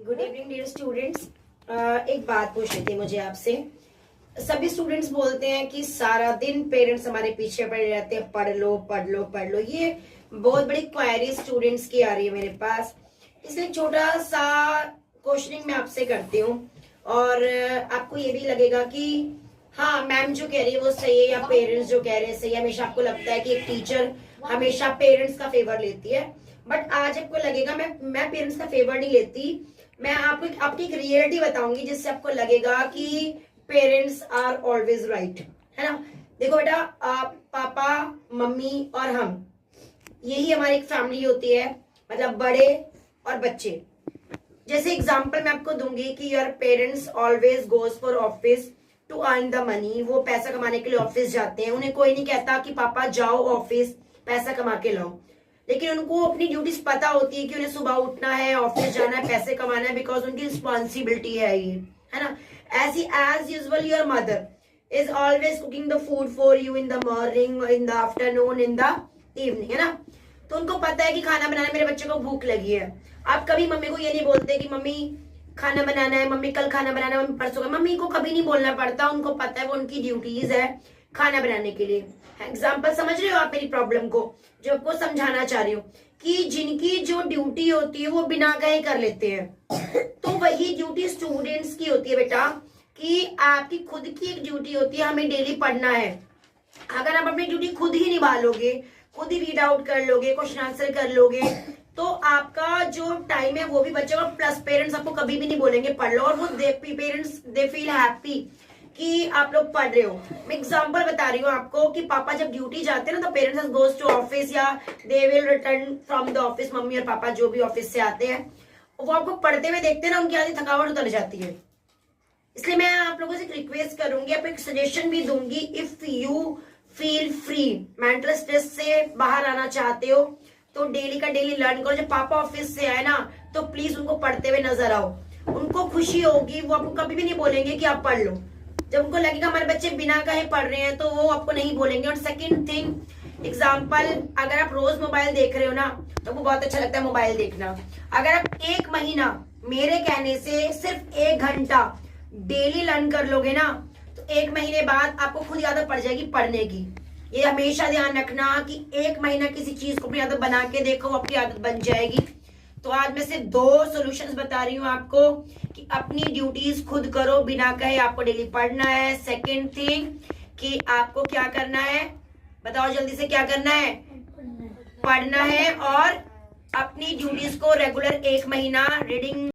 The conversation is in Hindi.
Good evening dear students. एक बात पूछनी थी मुझे आपसे। सभी स्टूडेंट्स बोलते हैं कि सारा दिन पेरेंट्स हमारे पीछे पड़े रहते हैं, पढ़ लो पढ़ लो पढ़ लो। ये बहुत बड़ी क्वेरी स्टूडेंट्स की आ रही है मेरे पास, इसलिए छोटा सा क्वेश्चनिंग मैं आपसे करती हूँ और आपको ये भी लगेगा कि हाँ मैम जो कह रही है वो सही है या पेरेंट्स जो कह रहे हैं सही है। हमेशा आपको लगता है कि एक टीचर हमेशा पेरेंट्स का फेवर लेती है, बट आज आपको लगेगा मैं पेरेंट्स का फेवर नहीं लेती। मैं आपको आपकी एक रियलिटी बताऊंगी जिससे आपको लगेगा कि पेरेंट्स आर ऑलवेज राइट, है ना। देखो बेटा, आप पापा मम्मी और हम, यही हमारी एक फैमिली होती है, मतलब बड़े और बच्चे। जैसे एग्जांपल मैं आपको दूंगी कि your parents always goes for office to earn the money. वो पैसा कमाने के लिए ऑफिस जाते हैं। उन्हें कोई नहीं कहता कि पापा जाओ ऑफिस पैसा कमा के लाओ, लेकिन उनको अपनी ड्यूटीज पता होती है कि उन्हें सुबह उठना है, ऑफिस जाना है, पैसे कमाना है, बिकॉज उनकी रिस्पॉन्सिबिलिटी है ये, है ना। ऐसी as usual your mother is always cooking the food for you in the morning, in the afternoon, in the evening, है ना। तो उनको पता है कि खाना बनाना, मेरे बच्चे को भूख लगी है। आप कभी मम्मी को ये नहीं बोलते कि मम्मी खाना बनाना है, मम्मी कल खाना बनाना है, मम्मी परसों का। मम्मी को कभी नहीं बोलना पड़ता, उनको पता है वो उनकी ड्यूटीज है खाना बनाने के लिए। एग्जाम्पल समझ रहे हो आप मेरी प्रॉब्लम को, जो आपको समझाना चाह रही हूँ कि जिनकी जो ड्यूटी होती है वो बिना कहे कर लेते हैं। तो वही ड्यूटी स्टूडेंट्स की होती है बेटा, कि आपकी खुद की एक ड्यूटी होती है, हमें डेली पढ़ना है। अगर आप अपनी ड्यूटी खुद ही निभालोगे, खुद ही रीड आउट कर लोगे, क्वेश्चन आंसर कर लोगे, तो आपका जो टाइम है वो भी बचेगा। प्लस पेरेंट्स आपको कभी भी नहीं बोलेंगे पढ़ लो, और वो पेरेंट्स दे फील हैप्पी कि आप लोग पढ़ रहे हो। मैं एग्जांपल बता रही हूँ आपको कि पापा जब ड्यूटी जाते हैं ना, तो पेरेंट्स गोज टू ऑफिस या they will return from the office. Mummy और पापा जो भी ऑफिस से आते हैं, वो आपको पढ़ते हुए देखते हैं ना, उनकी आधी थकावट उतर जाती है। इसलिए मैं आप लोगों से रिक्वेस्ट करूंगी, आपको एक सजेशन भी दूंगी। If you feel free, mental stress से बाहर आना चाहते हो, तो डेली का डेली लर्न करो। जब पापा ऑफिस से आए ना, तो प्लीज उनको पढ़ते हुए नजर आओ। उनको खुशी होगी, वो आपको कभी भी नहीं बोलेंगे कि आप पढ़ लो। जब उनको लगेगा हमारे बच्चे बिना कहे पढ़ रहे हैं, तो वो आपको नहीं बोलेंगे। और सेकंड थिंग, एग्जाम्पल, अगर आप रोज मोबाइल देख रहे हो ना, तो वो बहुत अच्छा लगता है मोबाइल देखना। अगर आप एक महीना मेरे कहने से सिर्फ 1 घंटा डेली लर्न कर लोगे ना, तो 1 महीने बाद आपको खुद आदत पड़ जाएगी पढ़ने की। ये हमेशा ध्यान रखना कि 1 महीना किसी चीज को अपनी आदत बना के देखो, आपकी आदत बन जाएगी। तो आज मैं सिर्फ 2 सॉल्यूशंस बता रही हूँ आपको कि अपनी ड्यूटीज खुद करो, बिना कहे आपको डेली पढ़ना है। सेकंड थिंग कि आपको क्या करना है, बताओ जल्दी से, क्या करना है? पढ़ना है। और अपनी ड्यूटीज को रेगुलर 1 महीना रीडिंग